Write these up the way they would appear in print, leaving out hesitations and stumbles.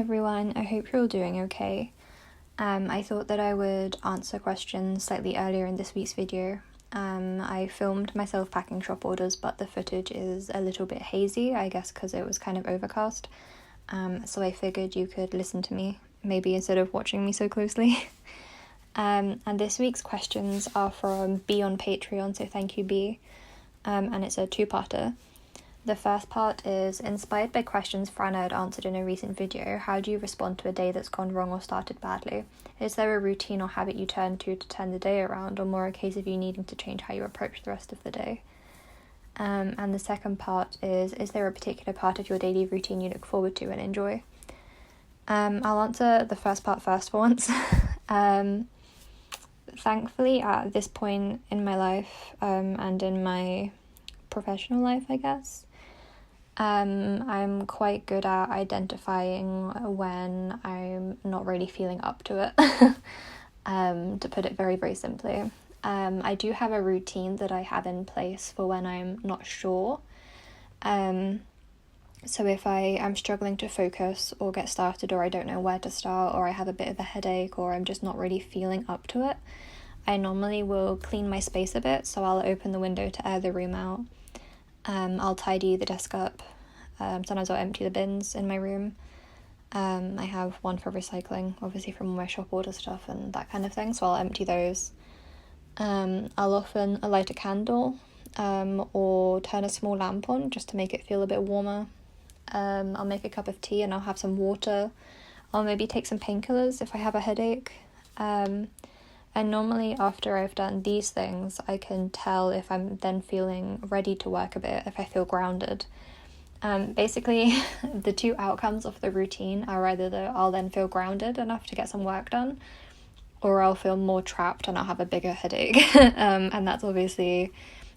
everyone, I hope you're all doing okay. I thought that I would answer questions slightly earlier in this week's video. I filmed myself packing shop orders, but the footage is a little bit hazy, I guess because it was kind of overcast. So I figured you could listen to me, maybe instead of watching me so closely. And this week's questions are from B on Patreon, so thank you, B. And it's a two-parter. The first part is, inspired by questions Franna had answered in a recent video, how do you respond to a day that's gone wrong or started badly? Is there a routine or habit you turn to turn the day around, or more a case of you needing to change how you approach the rest of the day? And the second part is there a particular part of your daily routine you look forward to and enjoy? I'll answer the first part first for once. Thankfully, at this point in my life, and in my professional life, I guess, I'm quite good at identifying when I'm not really feeling up to it, to put it very, very simply. I do have a routine that I have in place for when I'm not sure. So if I am struggling to focus or get started, or I don't know where to start, or I have a bit of a headache, or I'm just not really feeling up to it, I normally will clean my space a bit. So I'll open the window to air the room out. I'll tidy the desk up. Sometimes I'll empty the bins in my room. I have one for recycling, obviously from all my shop order stuff and that kind of thing, so I'll empty those. I'll often light a candle, or turn a small lamp on just to make it feel a bit warmer. I'll make a cup of tea and I'll have some water. I'll maybe take some painkillers if I have a headache. And normally after I've done these things, I can tell if I'm then feeling ready to work a bit, if I feel grounded. Basically, the two outcomes of the routine are either that I'll then feel grounded enough to get some work done, or I'll feel more trapped and I'll have a bigger headache. And that's obviously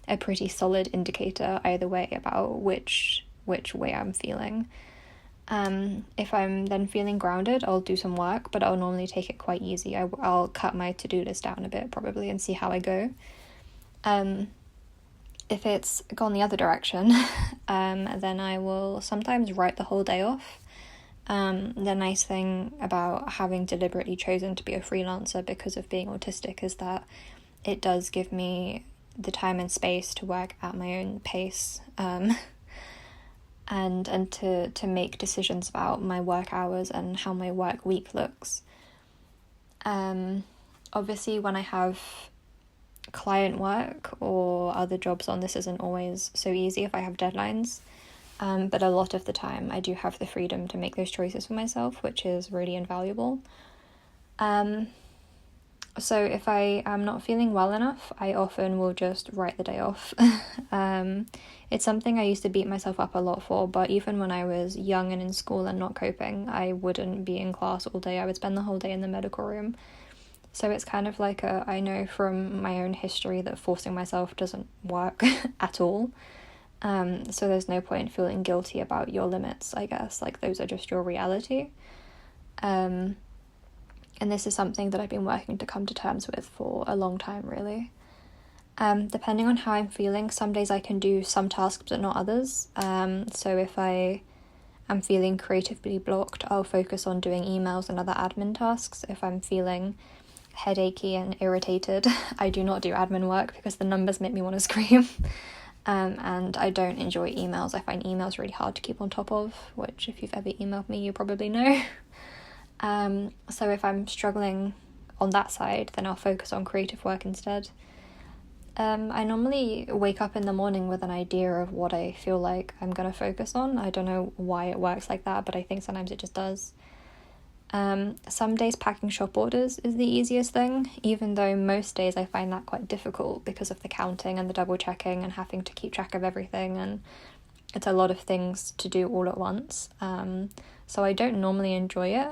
a pretty solid indicator either way about which way I'm feeling. If I'm then feeling grounded, I'll do some work, but I'll normally take it quite easy. I'll cut my to-do list down a bit probably and see how I go. If it's gone the other direction, then I will sometimes write the whole day off. The nice thing about having deliberately chosen to be a freelancer because of being autistic is that it does give me the time and space to work at my own pace, and to make decisions about my work hours and how my work week looks. Obviously, when I have client work or other jobs on, this isn't always so easy if I have deadlines, but a lot of the time I do have the freedom to make those choices for myself, which is really invaluable. So if I am not feeling well enough, I often will just write the day off. It's something I used to beat myself up a lot for, but even when I was young and in school and not coping, I wouldn't be in class all day. I would spend the whole day in the medical room. So it's kind of like I know from my own history that forcing myself doesn't work at all. So there's no point in feeling guilty about your limits, I guess. Like, those are just your reality. And this is something that I've been working to come to terms with for a long time, really. Depending on how I'm feeling, some days I can do some tasks but not others. So if I am feeling creatively blocked, I'll focus on doing emails and other admin tasks. If I'm feeling headachy and irritated, I do not do admin work because the numbers make me want to scream. And I don't enjoy emails. I find emails really hard to keep on top of, which if you've ever emailed me, you probably know. So if I'm struggling on that side, then I'll focus on creative work instead. I normally wake up in the morning with an idea of what I feel like I'm going to focus on. I don't know why it works like that, but I think sometimes it just does. Some days packing shop orders is the easiest thing, even though most days I find that quite difficult because of the counting and the double checking and having to keep track of everything, and it's a lot of things to do all at once. So I don't normally enjoy it,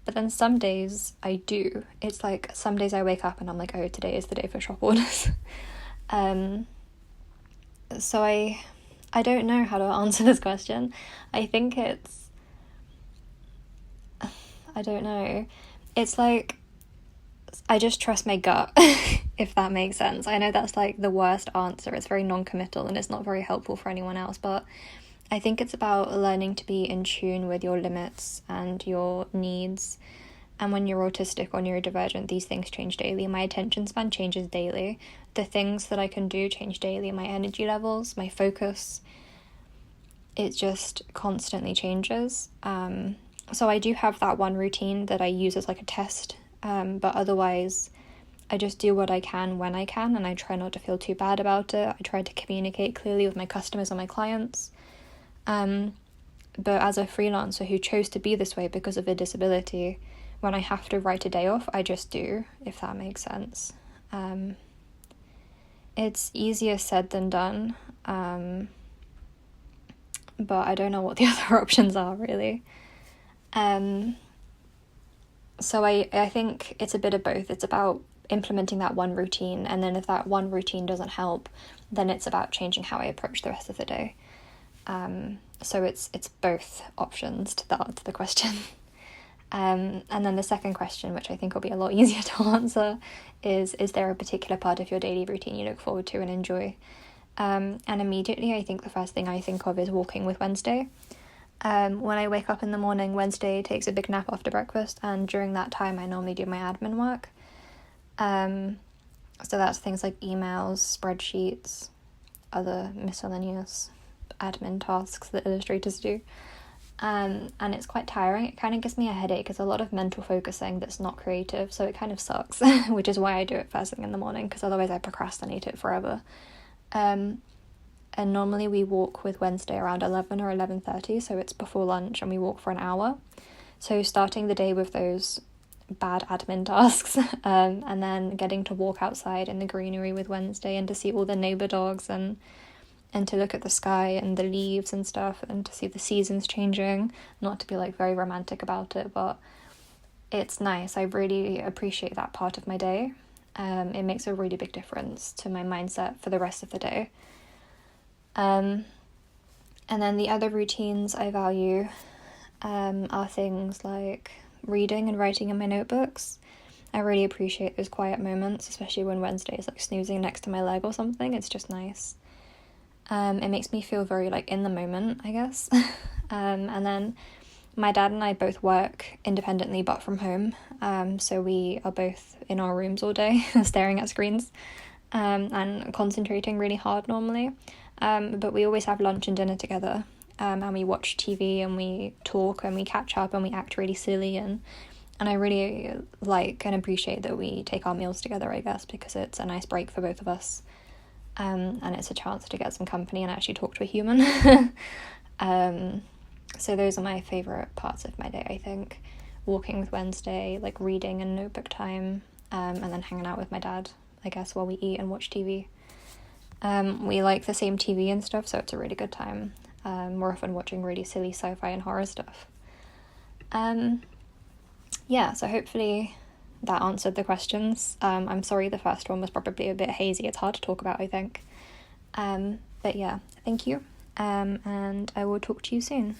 but then some days I do. It's like some days I wake up and I'm like, oh, today is the day for shop orders. So I don't know how to answer this question. I think I don't know. It's like, I just trust my gut, if that makes sense. I know that's like the worst answer. It's very non-committal and it's not very helpful for anyone else, but I think it's about learning to be in tune with your limits and your needs. And when you're autistic or neurodivergent, these things change daily. My attention span changes daily. The things that I can do change daily. My energy levels, my focus, it just constantly changes. So I do have that one routine that I use as like a test. But otherwise, I just do what I can when I can, and I try not to feel too bad about it. I try to communicate clearly with my customers and my clients. But as a freelancer who chose to be this way because of a disability, when I have to write a day off, I just do, if that makes sense. It's easier said than done, but I don't know what the other options are, really. So I think it's a bit of both. It's about implementing that one routine, and then if that one routine doesn't help, then it's about changing how I approach the rest of the day. So it's both options to answer the question. And then the second question, which I think will be a lot easier to answer, is there a particular part of your daily routine you look forward to and enjoy? And immediately I think the first thing I think of is walking with Wednesday. When I wake up in the morning, Wednesday takes a big nap after breakfast, and during that time I normally do my admin work. So that's things like emails, spreadsheets, other miscellaneous admin tasks that illustrators do. And it's quite tiring. It kind of gives me a headache. It's a lot of mental focusing that's not creative, so it kind of sucks, which is why I do it first thing in the morning, because otherwise I procrastinate it forever. And normally we walk with Wednesday around 11 or 11:30, so it's before lunch, and we walk for an hour. So starting the day with those bad admin tasks, and then getting to walk outside in the greenery with Wednesday and to see all the neighbour dogs and to look at the sky and the leaves and stuff, and to see the seasons changing. Not to be like very romantic about it, but it's nice. I really appreciate that part of my day. It makes a really big difference to my mindset for the rest of the day. And then the other routines I value are things like reading and writing in my notebooks. I really appreciate those quiet moments, especially when Wednesday is like snoozing next to my leg or something. It's just nice. It makes me feel very like in the moment, I guess. And then my dad and I both work independently but from home. So we are both in our rooms all day staring at screens and concentrating really hard normally. But we always have lunch and dinner together. And we watch TV and we talk and we catch up and we act really silly, and I really like and appreciate that we take our meals together, I guess, because it's a nice break for both of us. And it's a chance to get some company and actually talk to a human. So those are my favourite parts of my day, I think. Walking with Wednesday, like reading and notebook time, and then hanging out with my dad, I guess, while we eat and watch TV. We like the same TV and stuff, so it's a really good time. We're often watching really silly sci-fi and horror stuff. Yeah, so hopefully that answered the questions. I'm sorry the first one was probably a bit hazy. It's hard to talk about, I think. But yeah, thank you. And I will talk to you soon.